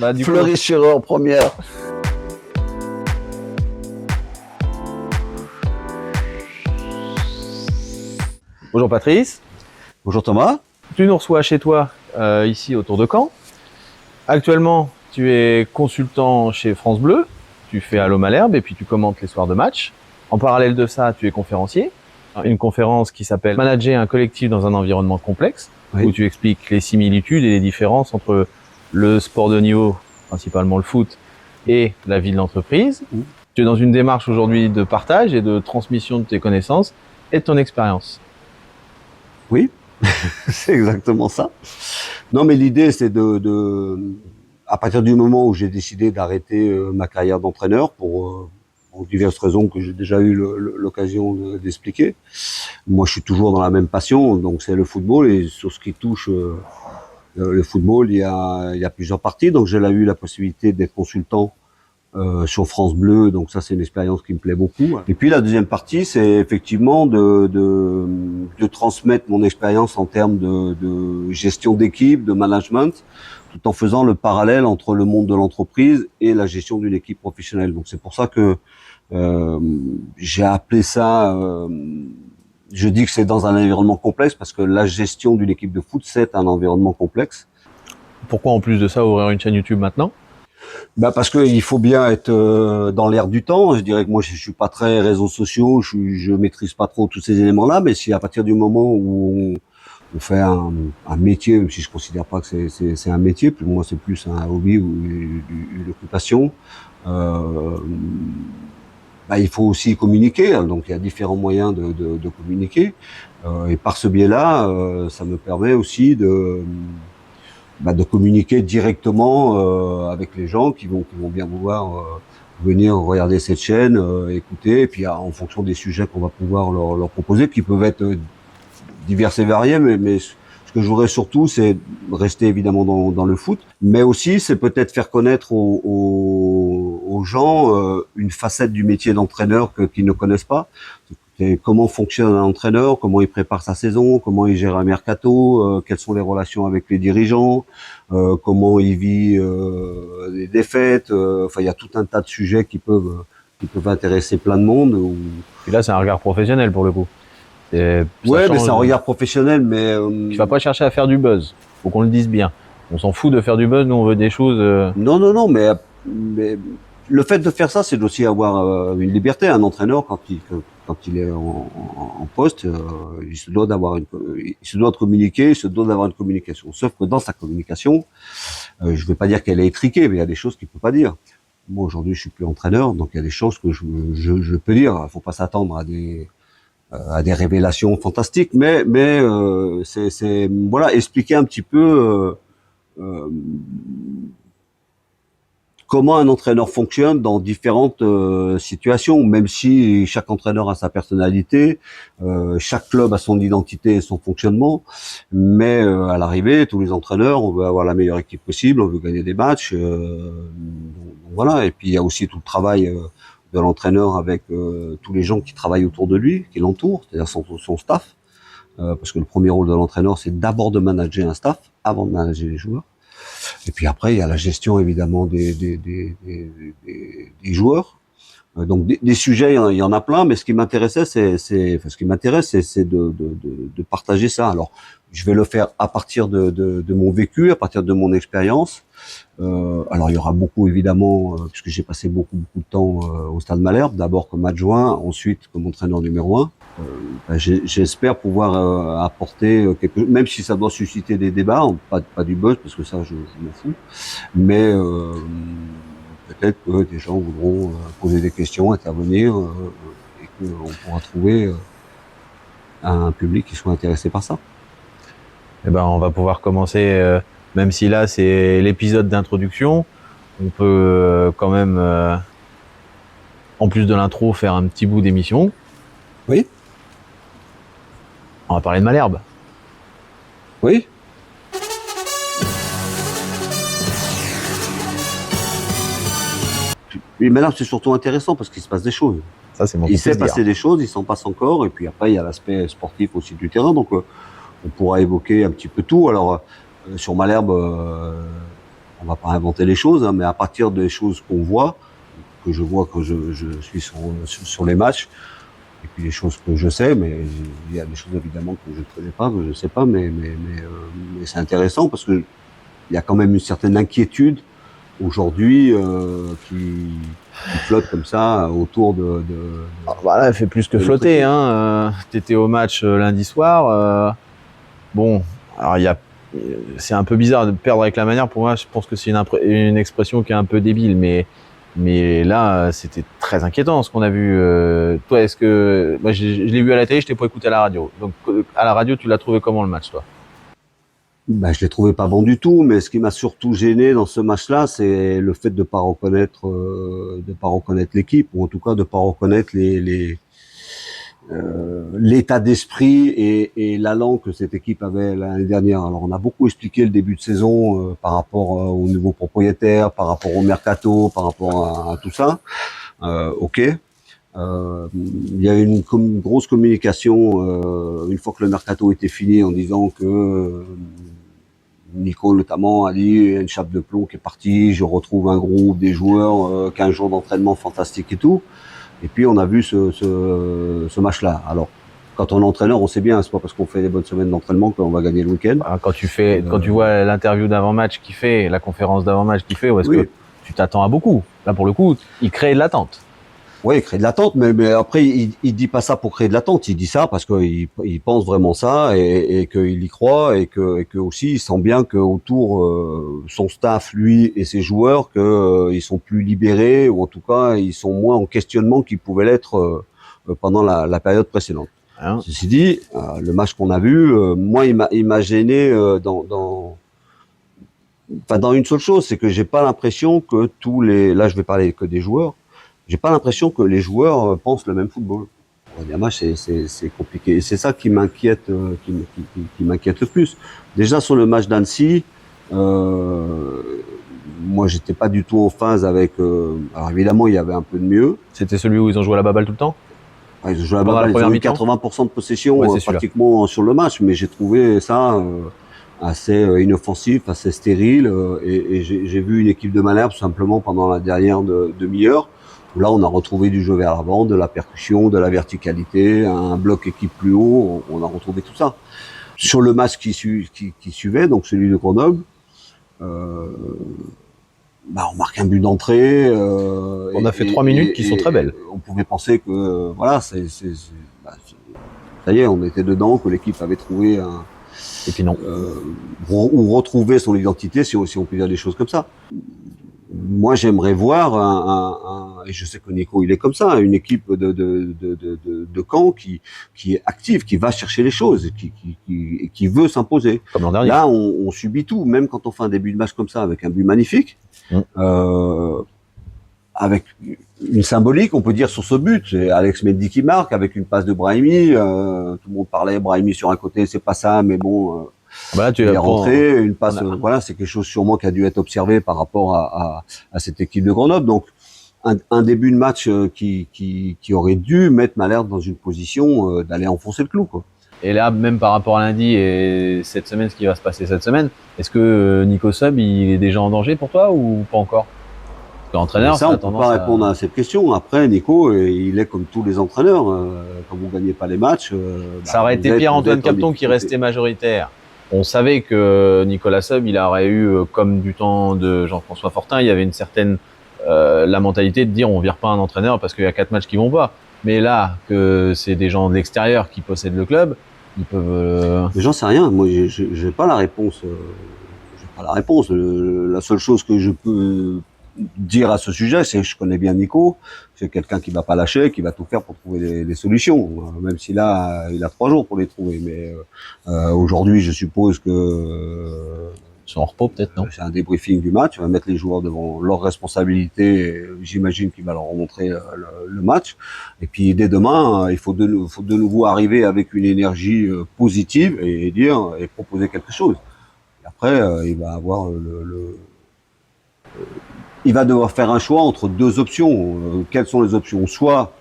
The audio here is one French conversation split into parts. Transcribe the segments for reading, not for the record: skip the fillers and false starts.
Bah, du coup, Fleury-sur-Eure en première. bonjour Patrice. Bonjour Thomas. Tu nous reçois chez toi, ici autour de Caen. Actuellement, tu es consultant chez France Bleu. Tu fais Allô Malherbe et puis tu commentes les soirs de match. En parallèle de ça, tu es conférencier. Une conférence qui s'appelle Manager un collectif dans un environnement complexe, Oui. où tu expliques les similitudes et les différences entre le sport de niveau, principalement le foot, et la vie de l'entreprise. Mmh. Tu es dans une démarche aujourd'hui de partage et de transmission de tes connaissances et de ton expérience. Oui, c'est exactement ça. Non, mais l'idée, c'est à partir du moment où j'ai décidé d'arrêter ma carrière d'entraîneur pour diverses raisons que j'ai déjà eu l'occasion d'expliquer. Moi, je suis toujours dans la même passion, donc c'est le football. Et sur ce qui touche le football, il y a plusieurs parties. Donc, j'ai eu la possibilité d'être consultant sur France Bleu, donc ça c'est une expérience qui me plaît beaucoup. Et puis la deuxième partie, c'est effectivement de transmettre mon expérience en termes de gestion d'équipe, de management, tout en faisant le parallèle entre le monde de l'entreprise et la gestion d'une équipe professionnelle. Donc c'est pour ça que j'ai appelé ça, je dis que c'est dans un environnement complexe, parce que la gestion d'une équipe de foot, c'est un environnement complexe. Pourquoi en plus de ça ouvrir une chaîne YouTube maintenant ? Bah parce que il faut bien être dans l'air du temps. Je dirais que moi je suis pas très réseaux sociaux, je maîtrise pas trop tous ces éléments-là, mais si à partir du moment où on fait un métier, même si je considère pas que c'est un métier, pour moi c'est plus un hobby ou une occupation, bah, il faut aussi communiquer. Donc il y a différents moyens de communiquer, et par ce biais-là, ça me permet aussi de communiquer directement avec les gens qui vont bien vouloir venir regarder cette chaîne, écouter, et puis en fonction des sujets qu'on va pouvoir leur proposer, qui peuvent être divers et variés, mais ce que je voudrais surtout, c'est rester évidemment dans le foot, mais aussi c'est peut-être faire connaître aux gens une facette du métier d'entraîneur qu'ils ne connaissent pas. C'est comment fonctionne un entraîneur, comment il prépare sa saison, comment il gère un mercato, quelles sont les relations avec les dirigeants, comment il vit les défaites. Enfin, il y a tout un tas de sujets qui peuvent intéresser plein de monde. Et là, c'est un regard professionnel pour le coup. Ouais, mais c'est un regard professionnel, mais tu vas pas chercher à faire du buzz. Faut qu'on le dise bien. On s'en fout de faire du buzz. Nous, on veut des choses. Non, mais le fait de faire ça, c'est aussi avoir une liberté. Un entraîneur, quand il est en poste, il se doit de communiquer, il se doit d'avoir une communication. Sauf que dans sa communication, je vais pas dire qu'elle est étriquée, mais il y a des choses qu'il peut pas dire. Moi, aujourd'hui, je suis plus entraîneur, donc il y a des choses que je peux dire. Il faut pas s'attendre à des révélations fantastiques, mais c'est voilà, expliquer un petit peu comment un entraîneur fonctionne dans différentes situations, même si chaque entraîneur a sa personnalité, chaque club a son identité et son fonctionnement, mais à l'arrivée, tous les entraîneurs, on veut avoir la meilleure équipe possible, on veut gagner des matchs, donc voilà. Et puis il y a aussi tout le travail de l'entraîneur avec tous les gens qui travaillent autour de lui, qui l'entourent, c'est-à-dire son staff, parce que le premier rôle de l'entraîneur, c'est d'abord de manager un staff avant de manager les joueurs. Et puis après, il y a la gestion évidemment des joueurs. Donc des sujets, il y en a plein, mais ce qui m'intéressait, ce qui m'intéresse, c'est de partager ça. Alors, je vais le faire à partir de mon vécu, à partir de mon expérience. Alors, il y aura beaucoup évidemment, puisque j'ai passé beaucoup de temps au Stade Malherbe, d'abord comme adjoint, ensuite comme entraîneur numéro 1. J'espère pouvoir apporter quelque chose, même si ça doit susciter des débats, pas du buzz, parce que ça, je m'en fous. Mais peut-être que des gens voudront poser des questions, intervenir, et qu'on pourra trouver un public qui soit intéressé par ça. Eh ben, on va pouvoir commencer, même si là, c'est l'épisode d'introduction. On peut quand même, en plus de l'intro, faire un petit bout d'émission. Oui. On va parler de Malherbe. Oui. Oui, Malherbe, c'est surtout intéressant parce qu'il se passe des choses. Ça, c'est mon Il s'est passé des choses, il s'en passe encore, et puis après, il y a l'aspect sportif aussi du terrain, donc on pourra évoquer un petit peu tout. Alors, sur Malherbe, on va pas inventer les choses, hein, mais à partir des choses qu'on voit, que je vois quand je suis sur les matchs, et puis les choses que je sais, mais il y a des choses évidemment que je ne connais pas, que je ne sais pas, mais c'est intéressant parce que il y a quand même une certaine inquiétude aujourd'hui qui flotte comme ça autour de Voilà, elle fait plus que flotter. Hein. T'étais au match lundi soir. Bon, alors c'est un peu bizarre de perdre avec la manière. Pour moi, je pense que c'est une expression qui est un peu débile, mais là, c'était très inquiétant ce qu'on a vu. Toi, moi, je l'ai vu à la télé, je t'ai pas écouté à la radio. Donc, à la radio, tu l'as trouvé comment le match, toi? Ben, je l'ai trouvé pas bon du tout, mais ce qui m'a surtout gêné dans ce match-là, c'est le fait de pas reconnaître l'équipe, ou en tout cas de pas reconnaître l'état d'esprit et l'allant que cette équipe avait l'année dernière. Alors, on a beaucoup expliqué le début de saison par rapport au nouveau propriétaire, par rapport au mercato, par rapport à tout ça. Ok. Il y a eu une grosse communication une fois que le mercato était fini en disant que Nico notamment a dit une chape de plomb qui est partie, je retrouve un groupe, des joueurs, 15 jours d'entraînement fantastique et tout. Et puis on a vu ce match-là. Alors quand on est entraîneur, on sait bien, c'est pas parce qu'on fait des bonnes semaines d'entraînement qu'on va gagner le week-end. Quand tu vois l'interview d'avant-match qu'il fait, la conférence d'avant-match qu'il fait, où est-ce que tu t'attends à beaucoup? Là pour le coup, il crée de l'attente. Oui, il crée de l'attente, mais après, il dit pas ça pour créer de l'attente. Il dit ça parce qu'il pense vraiment ça et qu'il y croit et que aussi il sent bien que autour son staff, lui et ses joueurs, que ils sont plus libérés ou en tout cas ils sont moins en questionnement qu'ils pouvaient l'être pendant la période précédente. Hein? Ceci dit, le match qu'on a vu, moi il m'a gêné dans une seule chose, c'est que j'ai pas l'impression que là je vais parler que des joueurs. J'ai pas l'impression que les joueurs pensent le même football. C'est compliqué. Et c'est ça qui m'inquiète, qui m'inquiète le plus. Déjà sur le match d'Annecy, moi j'étais pas du tout en phase avec. Alors évidemment il y avait un peu de mieux. C'était celui où ils ont joué à la baballe tout le temps. Ouais, ils ont joué à la baballe, ils ont eu 80% de possession pratiquement sur le match, mais j'ai trouvé ça assez inoffensif, assez stérile. Et j'ai vu une équipe de Malherbe simplement pendant la dernière demi-heure. Là, on a retrouvé du jeu vers l'avant, de la percussion, de la verticalité, un bloc équipe plus haut. On a retrouvé tout ça. Sur le match qui suivait, donc celui de Grenoble, on marque un but d'entrée. On a fait 3 minutes qui sont très belles. On pouvait penser que voilà, ça y est, on était dedans, que l'équipe avait trouvé et puis non. Ou retrouvé son identité, si on peut dire des choses comme ça. Moi, j'aimerais voir et je sais que Nico, il est comme ça, une équipe de Caen qui est active, qui va chercher les choses, qui veut s'imposer. Comme l'an dernier. Là, on subit tout, même quand on fait un début de match comme ça avec un but magnifique, avec une symbolique, on peut dire sur ce but, c'est Alex Mendy qui marque avec une passe de Brahimi. Tout le monde parlait Brahimi sur un côté, c'est pas ça, mais bon. Là, il est rentré, une passe, voilà, c'est quelque chose sûrement qui a dû être observé par rapport à cette équipe de Grenoble. Donc, un début de match qui aurait dû mettre Malherbe dans une position d'aller enfoncer le clou, quoi. Et là, même par rapport à lundi et cette semaine, ce qui va se passer cette semaine, est-ce que Nico Sub, il est déjà en danger pour toi ou pas encore? Parce qu'entraîneur, ça, on peut pas répondre à cette question. Après, Nico, il est comme tous les entraîneurs. Quand vous gagnez pas les matchs, ça aurait été Pierre-Antoine Capton qui restait majoritaire. On savait que Nicolas Sub, il aurait eu, comme du temps de Jean-François Fortin, il y avait une certaine la mentalité de dire on vire pas un entraîneur parce qu'il y a 4 matchs qui vont pas. Mais là, que c'est des gens de l'extérieur qui possèdent le club, ils peuvent. Mais j'en sais rien. Moi, j'ai pas la réponse. J'ai pas la réponse. La seule chose que je peux dire à ce sujet, c'est que je connais bien Nico. C'est quelqu'un qui va pas lâcher, qui va tout faire pour trouver des solutions. Même si là, il a 3 jours pour les trouver. Mais aujourd'hui, je suppose que ils sont en repos peut-être, non? C'est un débriefing du match. Il va mettre les joueurs devant leurs responsabilités. J'imagine qu'il va leur montrer le match. Et puis dès demain, il faut de nouveau arriver avec une énergie positive et dire et proposer quelque chose. Et après, il va avoir il va devoir faire un choix entre 2 options. Quelles sont les options? Soit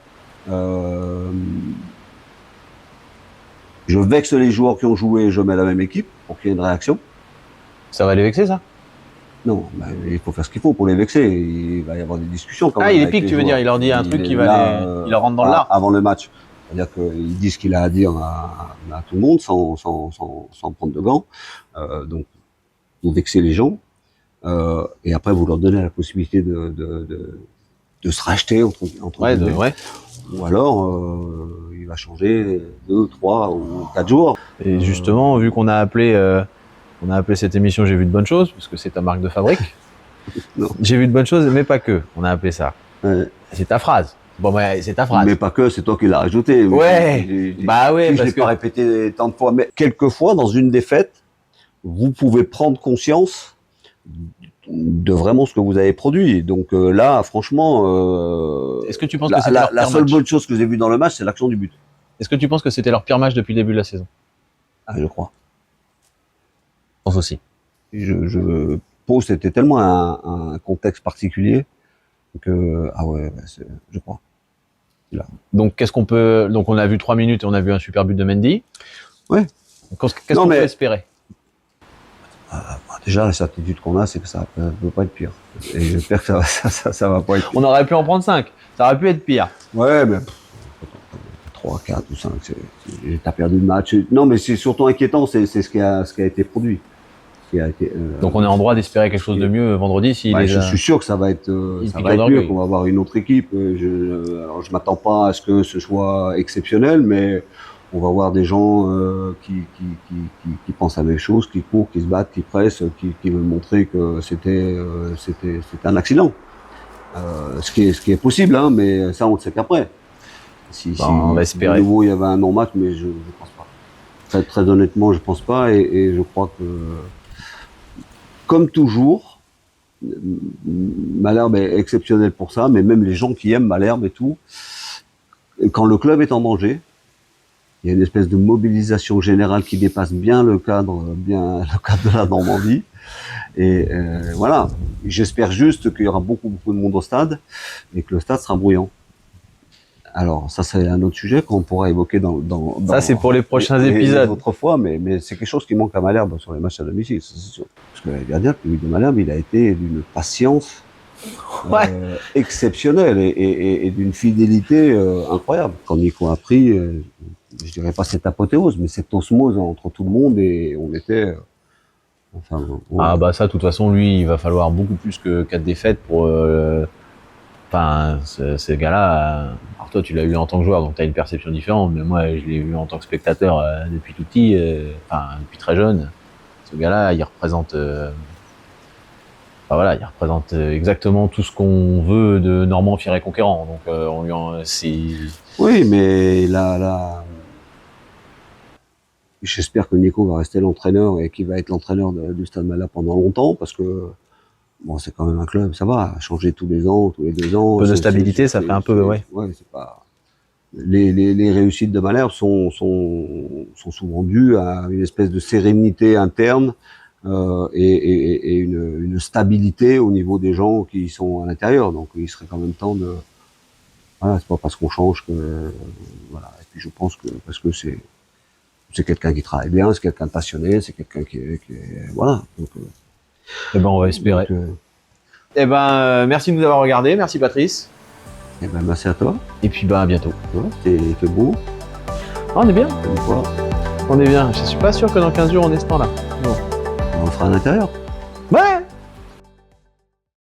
je vexe les joueurs qui ont joué et je mets la même équipe pour qu'il y ait une réaction. Ça va les vexer, ça? Non, bah, il faut faire ce qu'il faut pour les vexer. Il va y avoir des discussions quand Ah, même. il les avec pique, les tu veux joueurs. dire, il leur dit un truc est qui va là, il leur rentre dans le lard. avant le match. C'est-à-dire qu'il dit ce qu'il a à dire à tout le monde sans prendre de gants. Donc, vous vexez les gens. Et après, vous leur donnez la possibilité de se racheter, entre guillemets. Ouais. Ou alors, il va changer 2, 3 ou 4 jours. Et justement, vu qu'on a appelé cette émission J'ai vu de bonnes choses, parce que c'est ta marque de fabrique. Non. J'ai vu de bonnes choses, mais pas que. On a appelé ça. C'est ta phrase. Bon, ouais, c'est ta phrase. Mais pas que, c'est toi qui l'as rajouté. Ouais. Bah ouais. Je l'ai pas répété tant de fois, mais quelquefois, dans une défaite, vous pouvez prendre conscience de vraiment ce que vous avez produit. Donc là, franchement, est-ce que tu penses que c'était leur la pire seule match bonne chose que j'ai vue dans le match, c'est l'action du but. Est-ce que tu penses que c'était leur pire match depuis le début de la saison? Ah, je crois. Je pense aussi. Pau, c'était tellement un contexte particulier que je crois. Là. Donc qu'est-ce qu'on peut... Donc on a vu 3 minutes et on a vu un super but de Mendy. Ouais. Qu'est-ce qu'on peut espérer? Déjà, la certitude qu'on a, c'est que ça ne peut pas être pire. Et j'espère que ça va pas être pire. On aurait pu en prendre 5. Ça aurait pu être pire. Ouais, mais 3, 4 ou 5, t'as perdu le match. Non, mais c'est surtout inquiétant, c'est ce qui a été produit. Donc on est en droit d'espérer quelque chose de mieux vendredi si je suis sûr que ça va être mieux, qu'on va avoir une autre équipe. Alors je m'attends pas à ce que ce soit exceptionnel, mais on va voir des gens qui pensent à la même chose, qui courent, qui se battent, qui pressent, qui veulent montrer que c'était un accident. Ce qui est possible, hein, mais ça on le sait qu'après. On va espérer. De nouveau il y avait un non-match, mais je pense pas. Très honnêtement, je pense pas, et je crois que comme toujours, Malherbe est exceptionnel pour ça, mais même les gens qui aiment Malherbe et tout, quand le club est en danger, il y a une espèce de mobilisation générale qui dépasse bien le cadre de la Normandie. Et voilà, j'espère juste qu'il y aura beaucoup de monde au stade et que le stade sera bruyant. Alors ça c'est un autre sujet qu'on pourra évoquer dans ça c'est pour les prochains épisodes. Autrefois, mais c'est quelque chose qui manque à Malherbe sur les matchs à domicile, c'est sûr. Parce que le gardien, le public de Malherbe, il a été d'une patience exceptionnelle et d'une fidélité incroyable. Quand Nico a pris, je dirais pas cette apothéose, mais cette osmose entre tout le monde, et on était... Ah bah ça, de toute façon, lui, il va falloir beaucoup plus que 4 défaites pour... ces gars-là... Alors toi, tu l'as eu en tant que joueur, donc tu as une perception différente, mais moi, je l'ai vu en tant que spectateur depuis tout petit, depuis très jeune. Ce gars-là, il représente... il représente exactement tout ce qu'on veut de Normand fier et conquérant. Donc oui, mais là, j'espère que Nico va rester l'entraîneur et qu'il va être l'entraîneur du Stade Malherbe pendant longtemps, parce que bon, c'est quand même un club, ça va, changer tous les ans, tous les 2 ans. Un peu de stabilité, ça fait un peu, ouais. Ouais, c'est pas... Les réussites de Malherbe sont souvent dues à une espèce de sérénité interne et une stabilité au niveau des gens qui sont à l'intérieur. Donc il serait quand même temps de... Voilà, c'est pas parce qu'on change que... voilà. Et puis je pense que parce que c'est quelqu'un qui travaille bien, c'est quelqu'un de passionné, c'est quelqu'un qui voilà. Donc, eh ben, on va espérer. Eh ben, merci de nous avoir regardés. Merci Patrice. Eh ben, merci à toi. Et puis, à bientôt. Ouais, il fait beau. Ah, on est bien. Une fois. On est bien. Je suis pas sûr que dans 15 jours, on ait ce temps-là. Non. On le fera à l'intérieur.